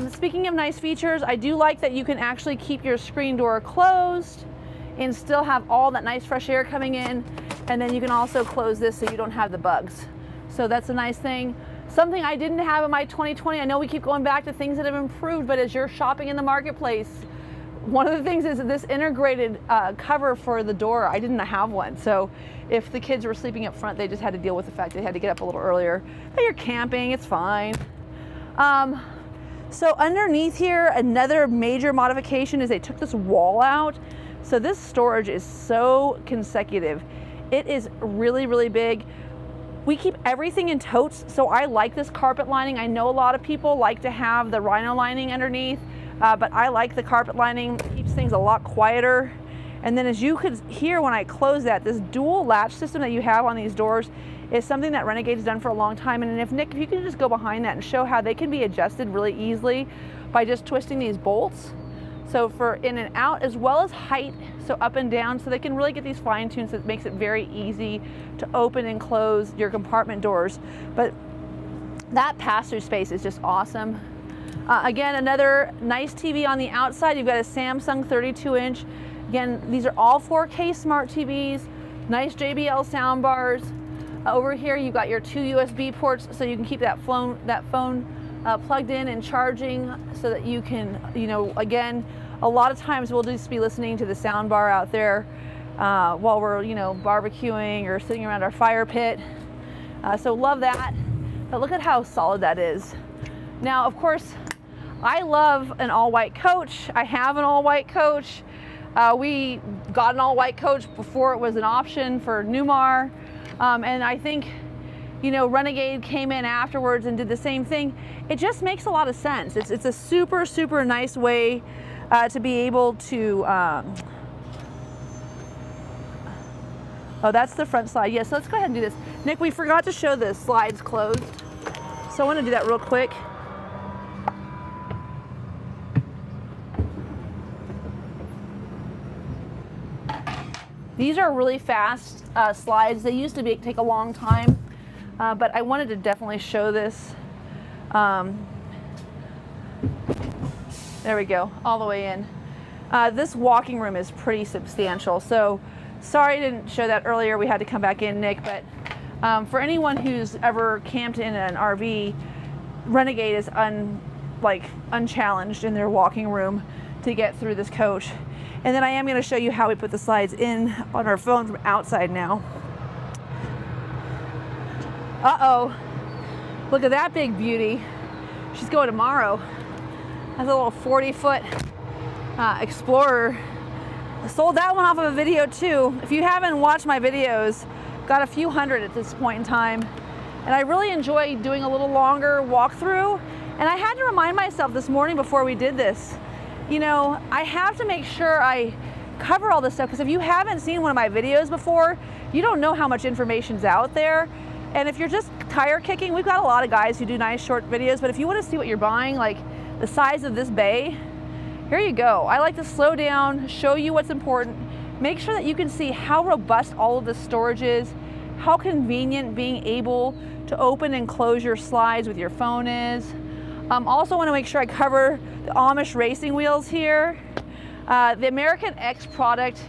S1: Speaking of nice features, I do like that you can actually keep your screen door closed and still have all that nice fresh air coming in. And then you can also close this so you don't have the bugs. So that's a nice thing. Something I didn't have in my 2020, I know we keep going back to things that have improved, but as you're shopping in the marketplace, one of the things is this integrated cover for the door. I didn't have one. So if the kids were sleeping up front, they just had to deal with the fact they had to get up a little earlier. But you're camping, it's fine. So underneath here, another major modification is they took this wall out. So this storage is so consecutive. It is really, really big. We keep everything in totes, so I like this carpet lining. I know a lot of people like to have the rhino lining underneath, but I like the carpet lining. It keeps things a lot quieter. And then as you could hear when I close that, this dual latch system that you have on these doors is something that Renegade's done for a long time. And if Nick, if you can just go behind that and show how they can be adjusted really easily by just twisting these bolts. So for in and out, as well as height, so up and down, so they can really get these fine tuned, so it makes it very easy to open and close your compartment doors. But that pass-through space is just awesome. Again, another nice TV on the outside. You've got a Samsung 32-inch. Again, these are all 4K smart TVs, nice JBL sound bars. Over here, you've got your 2 USB ports, so you can keep that phone plugged in and charging, so that you can, again, a lot of times we'll just be listening to the sound bar out there while we're, barbecuing or sitting around our fire pit. So love that. But look at how solid that is. Now, of course, I love an all-white coach. I have an all-white coach. We got an all-white coach before it was an option for Newmar. And I think, Renegade came in afterwards and did the same thing. It just makes a lot of sense. It's a super, super nice way to be able to, oh, that's the front slide. Yes, so let's go ahead and do this. Nick, we forgot to show the slides closed. So I want to do that real quick. These are really fast slides. They used to take a long time, but I wanted to definitely show this. There we go, all the way in. This walking room is pretty substantial. So Sorry I didn't show that earlier. We had to come back in, Nick, but for anyone who's ever camped in an RV, Renegade is unchallenged in their walking room to get through this coach. And then I am going to show you how we put the slides in on our phone from outside now. Uh-oh. Look at that big beauty. She's going tomorrow. That's a little 40-foot Explorer. I sold that one off of a video too. If you haven't watched my videos, got a few hundred at this point in time. And I really enjoy doing a little longer walkthrough. And I had to remind myself this morning before we did this, you know, I have to make sure I cover all this stuff, because if you haven't seen one of my videos before, you don't know how much information's out there. And if you're just tire kicking, we've got a lot of guys who do nice short videos, but if you want to see what you're buying, like the size of this bay, here you go. I like to slow down, show you what's important, make sure that you can see how robust all of this storage is, how convenient being able to open and close your slides with your phone is. Also want to make sure I cover the Amish racing wheels here. The American X product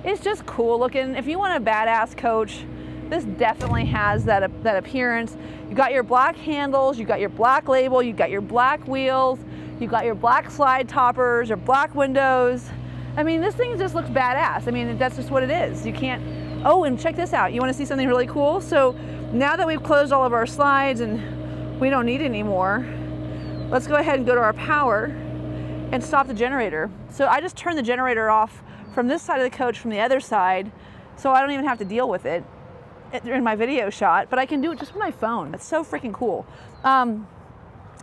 S1: is just cool looking. If you want a badass coach, this definitely has that appearance. You got your black handles, you got your black label, you got your black wheels, you got your black slide toppers, your black windows. I mean, this thing just looks badass. I mean, that's just what it is. You can't, oh, and check this out. You want to see something really cool? So now that we've closed all of our slides and we don't need any more, let's go ahead and go to our power and stop the generator. So I just turned the generator off from this side of the coach from the other side, so I don't even have to deal with it in my video shot, but I can do it just with my phone. That's so freaking cool.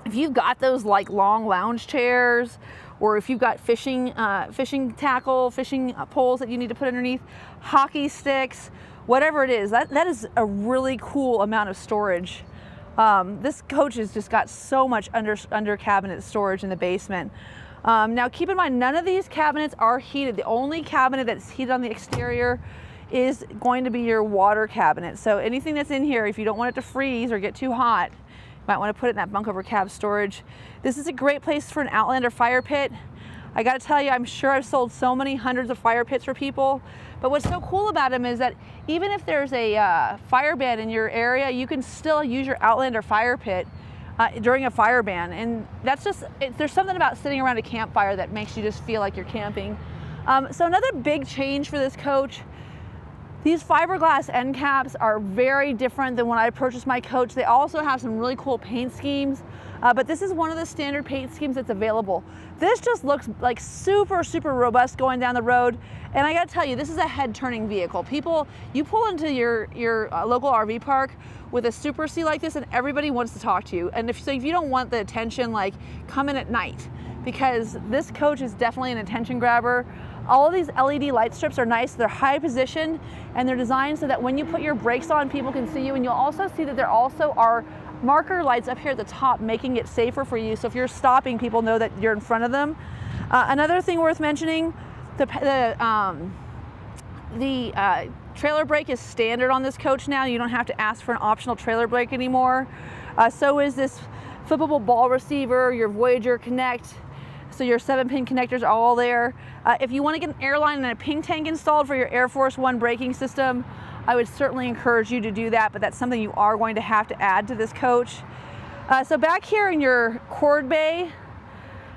S1: If you've got those like long lounge chairs, or if you've got fishing tackle, fishing poles that you need to put underneath, hockey sticks, whatever it is, that is a really cool amount of storage. This coach has just got so much under cabinet storage in the basement. Now keep in mind, none of these cabinets are heated. The only cabinet that's heated on the exterior is going to be your water cabinet. So anything that's in here, if you don't want it to freeze or get too hot, you might want to put it in that bunk over cab storage. This is a great place for an Outlander fire pit. I got to tell you, I'm sure I've sold so many hundreds of fire pits for people, but what's so cool about them is that even if there's a fire ban in your area, you can still use your Outlander fire pit during a fire ban. And that's just, there's something about sitting around a campfire that makes you just feel like you're camping. So another big change for this coach, these fiberglass end caps are very different than when I purchased my coach. They also have some really cool paint schemes, but this is one of the standard paint schemes that's available. This just looks like super, super robust going down the road. And I gotta tell you, this is a head-turning vehicle. People, you pull into your local RV park with a Super C like this and everybody wants to talk to you. And if you don't want the attention, like, come in at night, because this coach is definitely an attention grabber. All of these LED light strips are nice, they're high position, and they're designed so that when you put your brakes on, people can see you. And you'll also see that there also are marker lights up here at the top, making it safer for you. So if you're stopping, people know that you're in front of them. Another thing worth mentioning, the trailer brake is standard on this coach now. You don't have to ask for an optional trailer brake anymore. So is this flippable ball receiver, your Voyager Connect. So your 7-pin connectors are all there. If you want to get an airline and a ping tank installed for your Air Force One braking system, I would certainly encourage you to do that, but that's something you are going to have to add to this coach. So back here in your cord bay,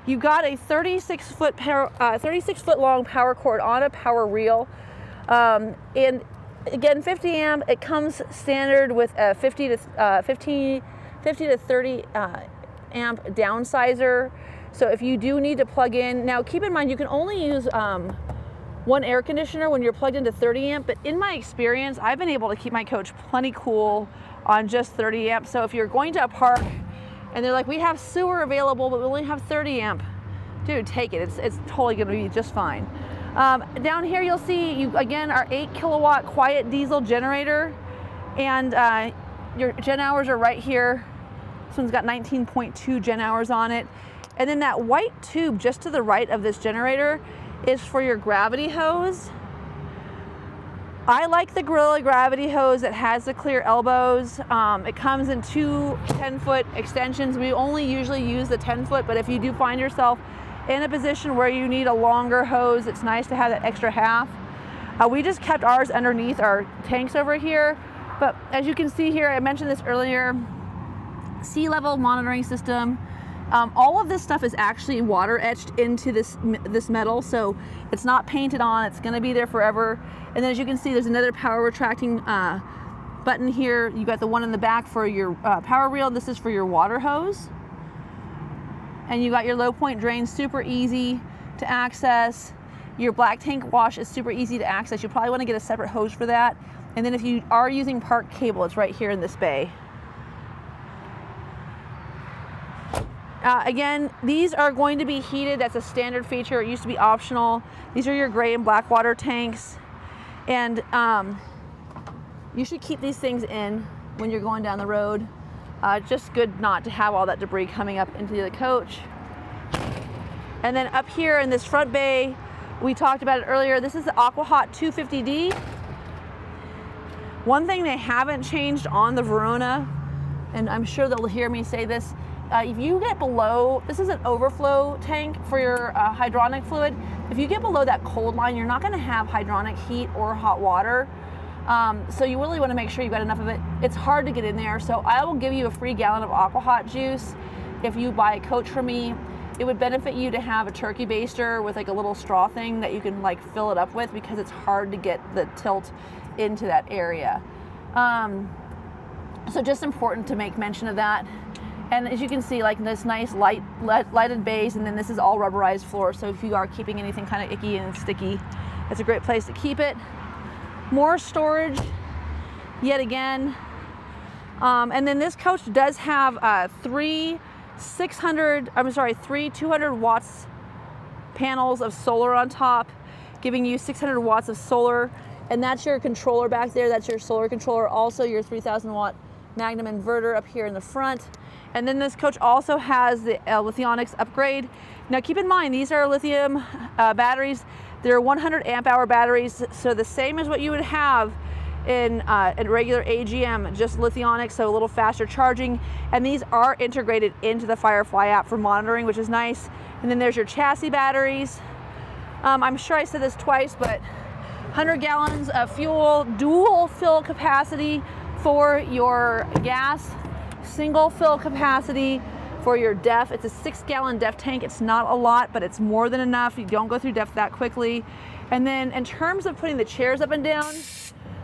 S1: you've got a 36-foot long power cord on a power reel. And again, 50 amp, it comes standard with a 50 to 30 amp downsizer. So if you do need to plug in, now keep in mind you can only use one air conditioner when you're plugged into 30 amp, but in my experience, I've been able to keep my coach plenty cool on just 30 amp. So if you're going to a park and they're like, we have sewer available, but we only have 30 amp, dude, take it. It's totally gonna be just fine. Down here you'll see, again, our 8 kilowatt quiet diesel generator, and your gen hours are right here. This one's got 19.2 gen hours on it. And then that white tube just to the right of this generator is for your gravity hose. I like the Gorilla gravity hose that has the clear elbows. It comes in two 10-foot extensions. We only usually use the 10-foot, but if you do find yourself in a position where you need a longer hose, it's nice to have that extra half. We just kept ours underneath our tanks over here. But as you can see here, I mentioned this earlier, sea level monitoring system. All of this stuff is actually water etched into this metal, so it's not painted on, it's gonna be there forever. And then as you can see, there's another power retracting button here. You got the one in the back for your power reel. This is for your water hose. And you got your low point drain, super easy to access. Your black tank wash is super easy to access. You probably wanna get a separate hose for that. And then if you are using park cable, it's right here in this bay. Again, these are going to be heated. That's a standard feature. It used to be optional. These are your gray and black water tanks. And you should keep these things in when you're going down the road. Just good not to have all that debris coming up into the coach. And then up here in this front bay, we talked about it earlier. This is the AquaHot 250D. One thing they haven't changed on the Verona, and I'm sure they'll hear me say this, if you get below, this is an overflow tank for your hydronic fluid. If you get below that cold line, you're not gonna have hydronic heat or hot water. So you really wanna make sure you've got enough of it. It's hard to get in there, so I will give you a free gallon of AquaHot juice if you buy a coach from me. It would benefit you to have a turkey baster with like a little straw thing that you can like fill it up with, because it's hard to get the tilt into that area. So just important to make mention of that. And as you can see, like this nice lighted bays, and then this is all rubberized floor. So if you are keeping anything kind of icky and sticky, it's a great place to keep it. More storage, yet again. And then this coach does have three 200 watts panels of solar on top, giving you 600 watts of solar. And that's your controller back there. That's your solar controller. Also your 3000 watt Magnum inverter up here in the front. And then this coach also has the lithionics upgrade. Now keep in mind, these are lithium batteries. They're 100 amp hour batteries, so the same as what you would have in a regular AGM, just lithionics, so a little faster charging. And these are integrated into the Firefly app for monitoring, which is nice. And then there's your chassis batteries. I'm sure I said this twice, but 100 gallons of fuel, dual fill capacity for your gas, single fill capacity for your DEF. It's a 6-gallon DEF tank. It's not a lot, but it's more than enough. You don't go through DEF that quickly. And then in terms of putting the chairs up and down,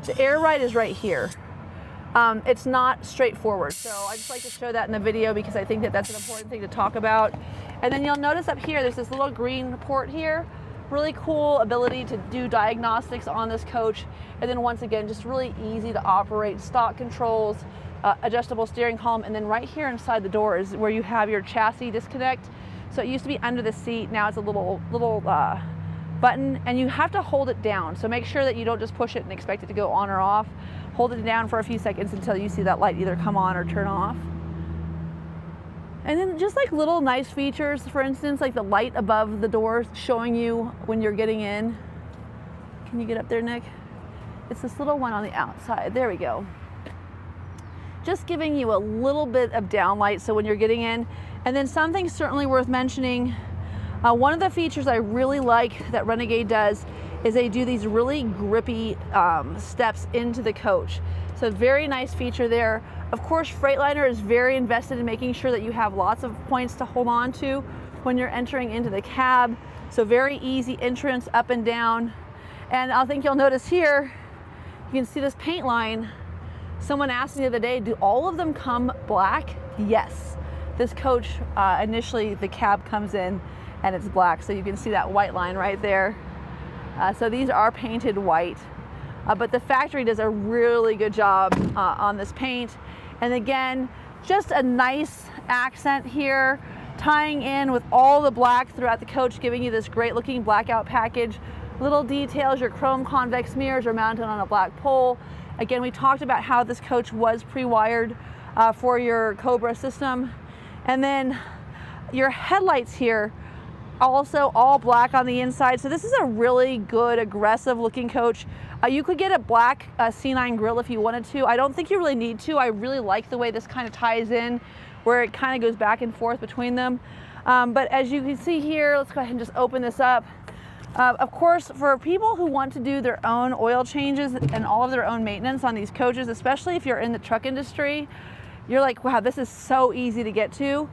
S1: the air ride is right here. It's not straightforward. So I just like to show that in the video because I think that that's an important thing to talk about. And then you'll notice up here, there's this little green port here. Really cool ability to do diagnostics on this coach. And then once again, just really easy to operate, stock controls, adjustable steering column. And then right here inside the door is where you have your chassis disconnect. So it used to be under the seat. Now it's a little button, and you have to hold it down. So make sure that you don't just push it and expect it to go on or off. Hold it down for a few seconds until you see that light either come on or turn off. And then just like little nice features, for instance, like the light above the doors showing you when you're getting in. Can you get up there, Nick? It's this little one on the outside. There we go. Just giving you a little bit of downlight so when you're getting in. And then something certainly worth mentioning, one of the features I really like that Renegade does is they do these really grippy steps into the coach. So very nice feature there. Of course, Freightliner is very invested in making sure that you have lots of points to hold on to when you're entering into the cab. So very easy entrance up and down. And I think you'll notice here, you can see this paint line. Someone asked me the other day, do all of them come black? Yes. This coach, initially the cab comes in and it's black. So you can see that white line right there. So these are painted white. But the factory does a really good job on this paint. And again, just a nice accent here, tying in with all the black throughout the coach, giving you this great looking blackout package. Little details, your chrome convex mirrors are mounted on a black pole. Again, we talked about how this coach was pre-wired for your Cobra system. And then your headlights here, also all black on the inside. So this is a really good, aggressive looking coach. You could get a black C9 grille if you wanted to. I don't think you really need to. I really like the way this kind of ties in, where it kind of goes back and forth between them. But as you can see here, let's go ahead and just open this up. Of course, for people who want to do their own oil changes and all of their own maintenance on these coaches, especially if you're in the truck industry, you're like, wow, this is so easy to get to.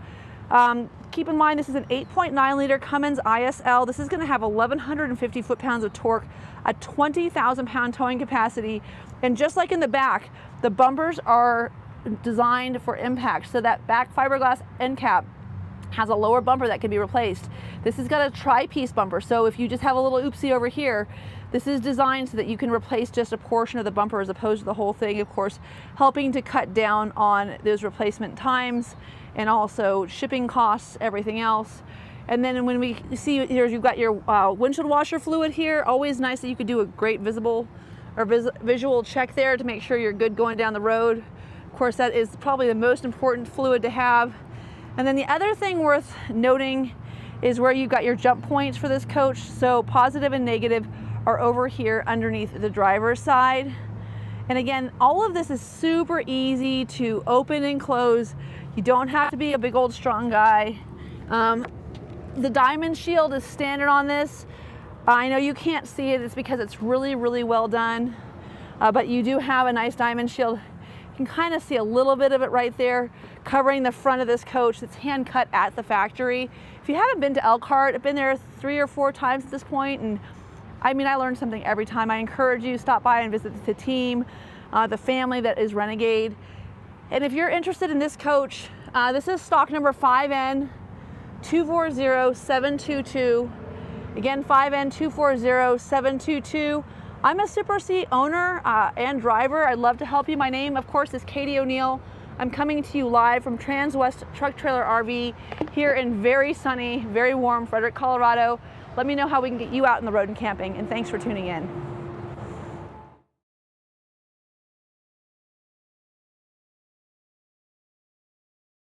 S1: Keep in mind, this is an 8.9 liter Cummins ISL. This is going to have 1,150 foot-pounds of torque, a 20,000 pound towing capacity. And just like in the back, the bumpers are designed for impact. So that back fiberglass end cap has a lower bumper that can be replaced. This has got a tri-piece bumper. So if you just have a little oopsie over here, this is designed so that you can replace just a portion of the bumper as opposed to the whole thing, of course, helping to cut down on those replacement times and also shipping costs, everything else. And then when we see here, you've got your windshield washer fluid here. Always nice that you could do a great visual check there to make sure you're good going down the road. Of course, that is probably the most important fluid to have. And then the other thing worth noting is where you've got your jump points for this coach. So positive and negative are over here underneath the driver's side. And again, all of this is super easy to open and close. You don't have to be a big old strong guy. The diamond shield is standard on this. I know you can't see it, it's because it's really, really well done. But you do have a nice diamond shield. You can kind of see a little bit of it right there, covering the front of this coach. It's hand cut at the factory. If you haven't been to Elkhart, I've been there 3 or 4 times at this point, and I mean, I learned something every time. I encourage you to stop by and visit the team, the family that is Renegade. And if you're interested in this coach, this is stock number 5N240722. Again, 5N240722. I'm a Super C owner and driver. I'd love to help you. My name, of course, is Katie O'Neill. I'm coming to you live from Transwest Truck Trailer RV here in very sunny, very warm Frederick, Colorado. Let me know how we can get you out on the road and camping, and thanks for tuning in.